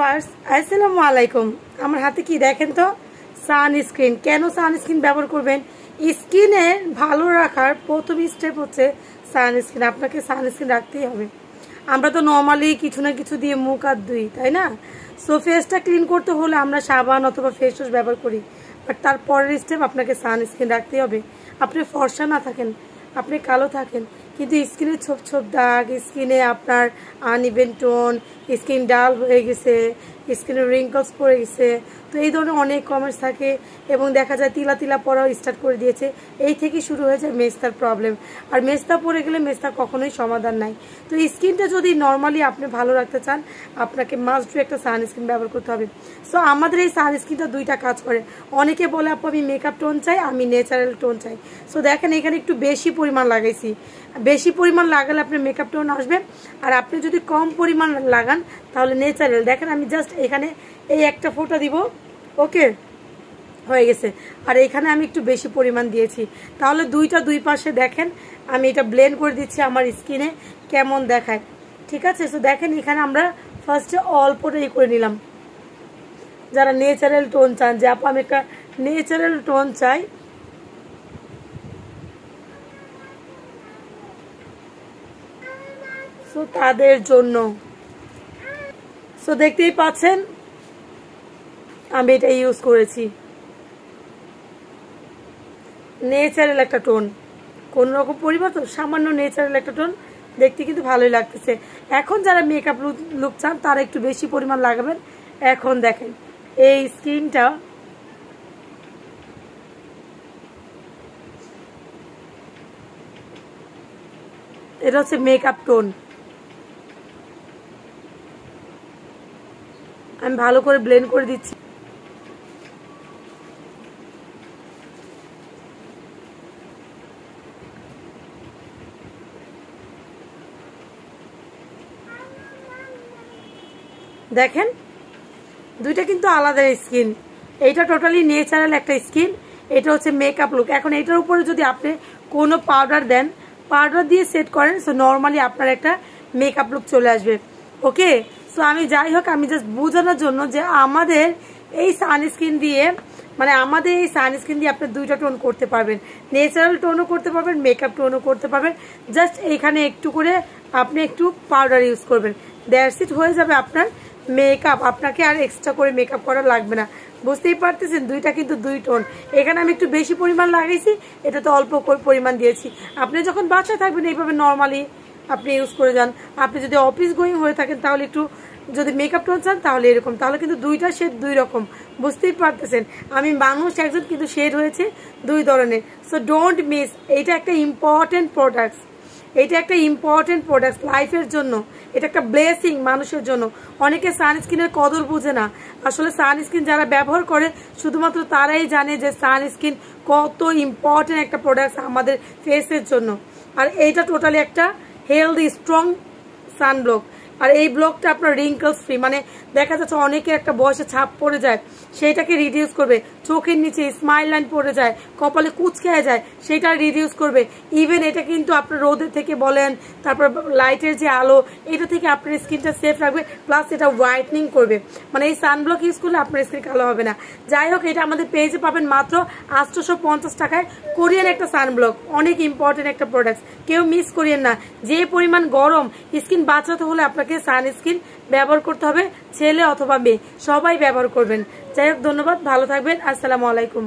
Viewers আসসালামু আলাইকুম। আমার হাতে কি দেখেন তো সানস্ক্রিন। কেন সানস্ক্রিন ব্যবহার করবেন? স্কিনে ভালো রাখার প্রথম স্টেপ হচ্ছে সানস্ক্রিন। আপনাকে সানস্ক্রিন রাখতেই হবে। আমরা তো নর্মালি কিছু না কিছু দিয়ে মুখ হাত ধুই, তাই না? সো ফেসটা ক্লিন করতে হলে আমরা সাবান অথবা ফেস ওয়াশ ব্যবহার করি, বাট তারপরের স্টেপ আপনাকে সানস্ক্রিন রাখতেই হবে। আপনি ফর্সা না থাকেন, আপনি কালো থাকেন, কিন্তু স্কিনে ছোপ ছোপ দাগ, স্কিনে আপনার আনইভেন টোন, স্কিন ডাল হয়ে গেছে, স্কিনে রিঙ্কলস পড়ে গেছে, তো এই ধরনের অনেক কমেন্টস থাকে এবং দেখা যায় তিলা তিলা পড়াও স্টার্ট করে দিয়েছে। এই থেকে শুরু হয়ে যায় মেস্তার প্রবলেম। আর মেস্তা পড়ে গেলে মেস্তার কখনোই সমাধান নাই। তো স্কিনটা যদি নর্মালি আপনি ভালো রাখতে চান, আপনাকে মাস্ট ডু একটা সানস্ক্রিন ব্যবহার করতে হবে। সো আমাদের এই সানস্ক্রিনটা দুইটা কাজ করে। অনেকে বলে আপু আমি মেকআপ টোন চাই, আমি ন্যাচারাল টোন চাই। সো দেখেন এখানে একটু বেশি পরিমাণ লাগাইছি। বেশি পরিমাণ লাগালে আপনার মেকআপ টোন আসবে, আর আপনি যদি কম পরিমাণ লাগান তাহলে ন্যাচারাল। দেখেন আমি জাস্ট এখানে এই একটা ফোঁটা দিব, ওকে হয়ে গেছে। আর এখানে আমি একটু বেশি পরিমাণ দিয়েছি, তাহলে দুই পাশে দেখেন আমি এটা ব্লেন্ড করে দিচ্ছি আমার স্কিনে কেমন দেখায়। ঠিক আছে, সো দেখেন এখানে আমরা ফার্স্টে অল্পটা করে নিলাম। যারা ন্যাচারাল টোন চান, যে আপু আমি একটা ন্যাচারাল টোন চাই, সো তাদের জন্য। সো দেখতেই পাচ্ছেন আমি এটা ইউজ করেছি, ন্যাচারাল একটা টোন, কোন রকম পরিবর্তন, সামান্য ন্যাচারাল একটা টোন, দেখতে কিন্তু ভালোই লাগতেছে। এখন যারা মেকআপ লুক চান তারা একটু বেশি পরিমাণ লাগাবেন। এখন দেখেন এই স্কিনটা এটা হচ্ছে মেকআপ টোন। আমি ভালো করে ব্লেন্ড করে দিচ্ছি। দেখেন দুইটা কিন্তু আলাদা স্কিন। এইটা টোটালি ন্যাচারাল একটা স্কিন, এটা হচ্ছে মেকআপ লুক। এখন এটার উপরে যদি আপনি কোনো পাউডার দেন, পাউডার দিয়ে সেট করেন, সো নর্মালি আপনার একটা মেকআপ লুক চলে আসবে। ওকে, সো আমি যাই হোক, আমি জাস্ট বোঝানোর জন্য যে আমাদের এই সানস্ক্রিন দিয়ে, মানে আমাদের এই সানস্ক্রিন দিয়ে আপনি দুইটা টোন করতে পারবেন, ন্যাচারাল টোনও করতে পারবেন, মেকআপ টোনও করতে পারবেন। জাস্ট এইখানে একটু করে আপনি একটু পাউডার ইউজ করবেন, দ্যাটস ইট, হয়ে যাবে আপনার মেকআপ। আপনাকে আর এক্সট্রা করে মেকআপ করা লাগবে না। বুঝতেই পারতেছেন দুইটা কিন্তু দুই টোন। এখানে আমি একটু বেশি পরিমাণ লাগাইছি, এটা তো অল্প পরিমাণ দিয়েছি। আপনি যখন বাসায় থাকবেন এইভাবে নর্মালি আপনি ইউজ করে যান। আপনি যদি অফিস গোয়িং হয়ে থাকেন তাহলে একটু, যদি মেকআপ টোন চান তাহলে এরকম, তাহলে কিন্তু দুইটা শেড দুই রকম। বুঝতেই পারতেছেন আমি মানুষ একজন, কিন্তু শেড হয়েছে দুই ধরনের। সো ডোন্ট মিস, এইটা একটা ইম্পর্টেন্ট প্রোডাক্ট, এটা একটা ইম্পর্টেন্ট প্রোডাক্ট লাইফের জন্য। এটা একটা ব্লেসিং মানুষের জন্য। অনেকে সানস্ক্রিনের কদর বুঝে না। আসলে সানস্ক্রিন যারা ব্যবহার করে শুধুমাত্র তারাই জানে যে সানস্ক্রিন কত ইম্পর্টেন্ট একটা প্রোডাক্ট আমাদের ফেসের জন্য। আর এইটা টোটালি একটা হেলদি স্ট্রং সানব্লক। আর এই ব্লকটা আপনার রিঙ্কলস ফ্রি, মানে দেখা যাচ্ছে অনেকের একটা বয়সে ছাপ পড়ে যায়, সেইটাকে রিডিউস করবে। চোখের নিচে স্মাইল লাইন পড়ে যায়, কপালে কুচকে যায়, সেটা রিডিউস করবে। ইভেন এটা কিন্তু আপনার রোদের থেকে বলেন, তারপর লাইটের যে আলো, এটা থেকে আপনার স্কিনটা সেফ রাখবে, প্লাস এটা হোয়াইটনিং করবে। মানে এই সানব্লক ইউজ করলে আপনার স্কিন কালো হবে না। যাই হোক, এটা আমাদের পেজে পাবেন মাত্র 850 টাকায়। কোরিয়ান একটা সানব্লক, অনেক ইম্পর্টেন্ট একটা প্রোডাক্ট, কেউ মিস করিয়েন না। যে পরিমাণ গরম, স্কিন বাঁচাতে হলে আপনাকে সানস্ক্রিন ব্যবহার করতে হবে। ছেলে অথবা মেয়ে সবাই ব্যবহার করবেন। যাই হোক, ধন্যবাদ, ভালো থাকবেন, আসসালামু আলাইকুম।